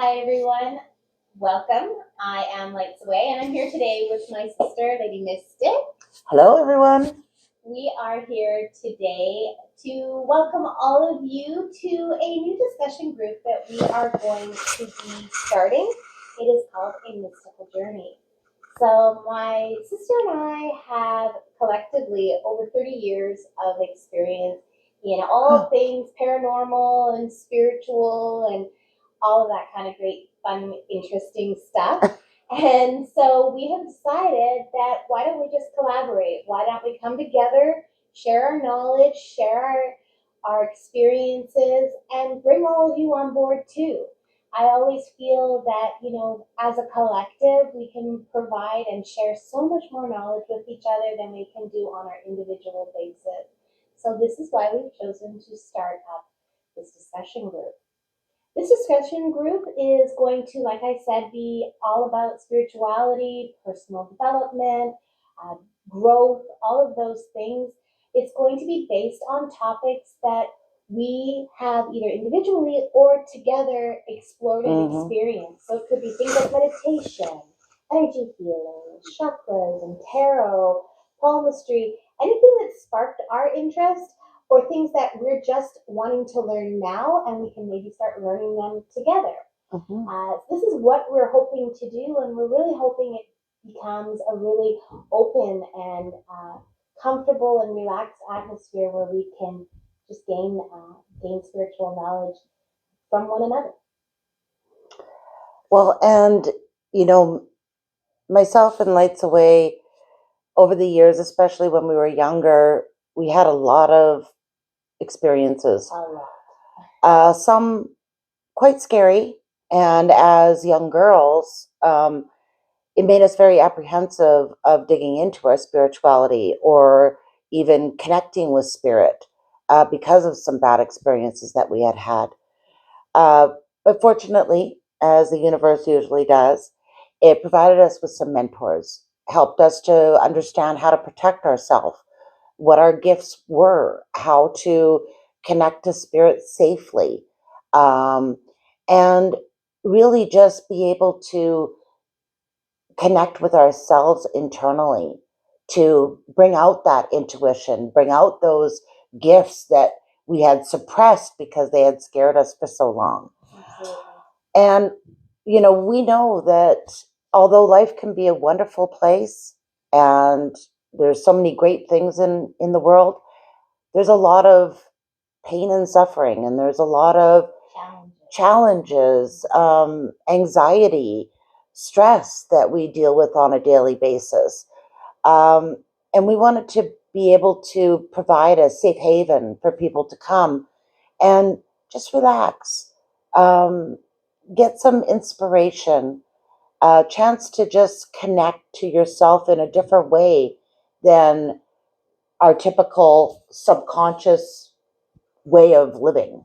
Hi everyone, welcome. I am Lights Away and I'm here today with my sister, Lady Mystic. Hello, everyone. We are here today to welcome all of you to a new discussion group that we are going to be starting. It is called A Mystical Journey. So, my sister and I have collectively over 30 years of experience in all things paranormal and spiritual and all of that kind of great, fun, interesting stuff. And so we have decided that why don't we just collaborate? Why don't we come together, share our knowledge, share our experiences, and bring all of you on board too. I always feel that, as a collective, we can provide and share so much more knowledge with each other than we can do on our individual basis. So, this is why we've chosen to start up this discussion group. This discussion group is going to, like I said, be all about spirituality, personal development, uh, growth, all of those things. It's going to be based on topics that we have either individually or together explored and experienced. So it could be things like meditation, energy healing, chakras and tarot, palmistry, anything that sparked our interest or things that we're just wanting to learn now and we can maybe start learning them together. This is what we're hoping to do, and we're really hoping it becomes a really open and comfortable and relaxed atmosphere where we can just gain spiritual knowledge from one another. Well, and you know, myself and Lights Away, over the years, especially when we were younger, we had a lot of experiences. A lot. Some quite scary, and as young girls, it made us very apprehensive of digging into our spirituality or even connecting with spirit because of some bad experiences that we had had. Uh, but fortunately, as the universe usually does, it provided us with some mentors, helped us to understand how to protect ourselves, what our gifts were, how to connect to spirit safely, um, and really just be able to connect with ourselves internally to bring out that intuition, bring out those gifts that we had suppressed because they had scared us for so long. Absolutely. And, we know that although life can be a wonderful place and there's so many great things in the world, there's a lot of pain and suffering, and there's a lot of challenges, anxiety, stress that we deal with on a daily basis. Um, and we wanted to be able to provide a safe haven for people to come and just relax, get some inspiration, a chance to just connect to yourself in a different way than our typical subconscious way of living.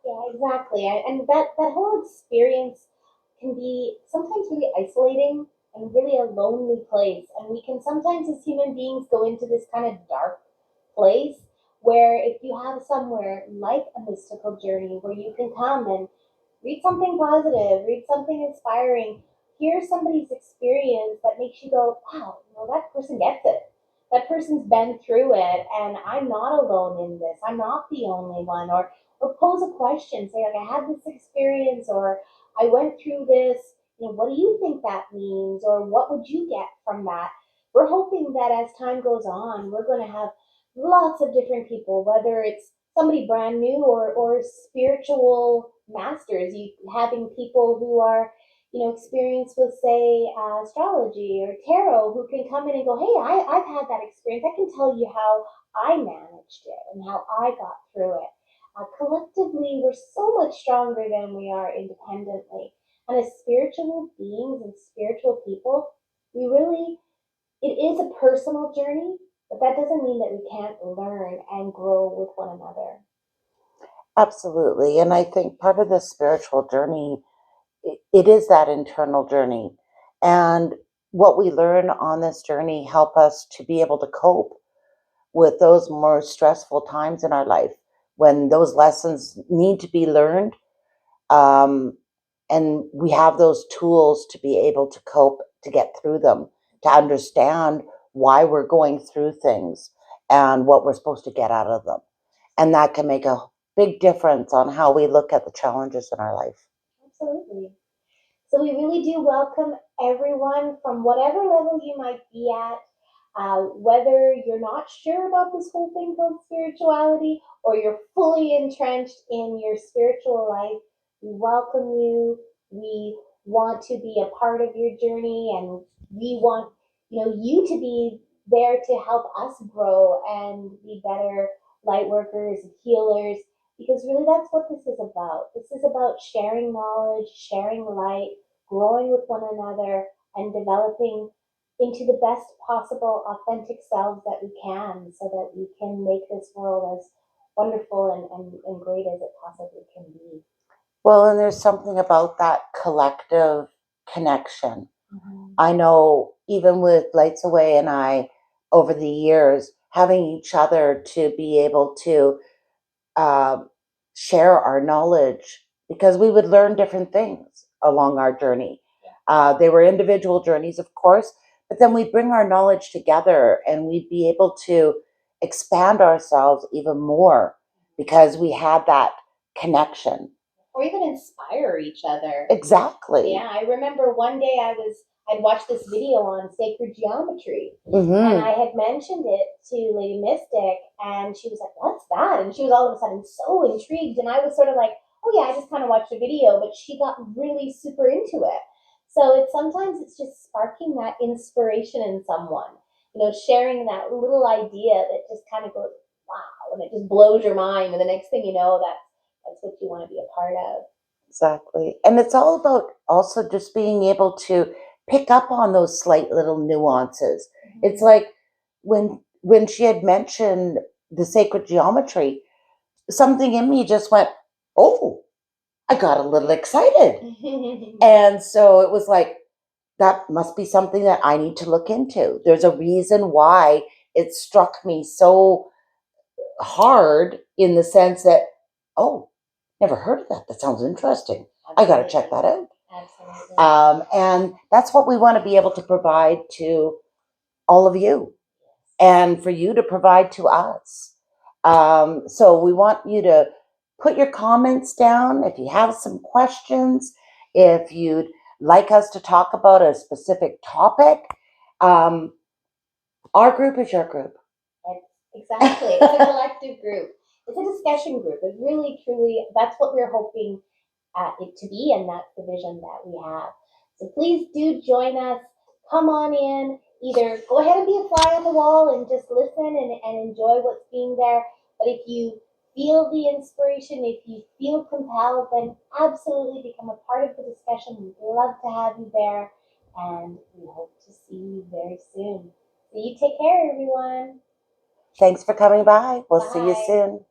Yeah, exactly. And that whole experience can be sometimes really isolating and really a lonely place. And we can sometimes, as human beings, go into this kind of dark place where if you have somewhere like a mystical journey where you can come and read something positive, read something inspiring, hear somebody's experience that makes you go, wow, that person gets it. That person's been through it, and I'm not alone in this. I'm not the only one. Or pose a question, say like, I had this experience, or I went through this. What do you think that means, or what would you get from that? We're hoping that as time goes on, we're going to have lots of different people, whether it's somebody brand new or spiritual masters. You having people who are experienced with say astrology or tarot who can come in and go, hey, I've had that experience. I can tell you how I managed it and how I got through it. Collectively, we're so much stronger than we are independently. And as spiritual beings and spiritual people, we really, it is a personal journey, but that doesn't mean that we can't learn and grow with one another. Absolutely. And I think part of the spiritual journey, it is that internal journey. And what we learn on this journey help us to be able to cope with those more stressful times in our life when those lessons need to be learned. Um, and we have those tools to be able to cope, to get through them, to understand why we're going through things and what we're supposed to get out of them. And that can make a big difference on how we look at the challenges in our life. Absolutely. So we really do welcome everyone from whatever level you might be at, whether you're not sure about this whole thing called spirituality or you're fully entrenched in your spiritual life. We welcome you. We want to be a part of your journey, and we want you to be there to help us grow and be better light workers, healers, because really that's what this is about. This is about sharing knowledge, sharing light, growing with one another, and developing into the best possible authentic selves that we can, so that we can make this world as wonderful and great as it possibly can be. Well, and there's something about that collective connection. I know even with Lights Away and I, over the years, having each other to be able to um, share our knowledge, because we would learn different things along our journey. They were individual journeys, of course, but then we'd bring our knowledge together and we'd be able to expand ourselves even more because we had that connection. Or even inspire each other. Exactly. Yeah, I remember one day I'd watched this video on sacred geometry, Mm-hmm. and I had mentioned it to Lady Mystic, and she was like, "What's that?" And she was all of a sudden so intrigued, and I was sort of like, "Oh yeah, I just kind of watched a video," but she got really super into it. So it's just sparking that inspiration in someone, sharing that little idea that just kind of goes, wow, and it just blows your mind, and the next thing you know, that's what you want to be a part of. Exactly. And it's all about also just being able to pick up on those slight little nuances. Mm-hmm. It's like when she had mentioned the sacred geometry, something in me just went, "Oh, I got a little excited." And so it was like, that must be something that I need to look into. There's a reason why it struck me so hard, in the sense that, oh, never heard of that. That sounds interesting. Absolutely. I got to check that out. Absolutely. And that's what we want to be able to provide to all of you, and for you to provide to us. So we want you to put your comments down if you have some questions, if you'd like us to talk about a specific topic. Our group is your group. Exactly. It's a collective group. It's a discussion group. It really, truly, that's what we're hoping it to be, and that's the vision that we have. So please do join us. Come on in. Either go ahead and be a fly on the wall and just listen and enjoy what's being there. But if you feel the inspiration, if you feel compelled, then absolutely become a part of the discussion. We'd love to have you there, and we hope to see you very soon. So you take care, everyone. Thanks for coming by. We'll see you Bye. soon.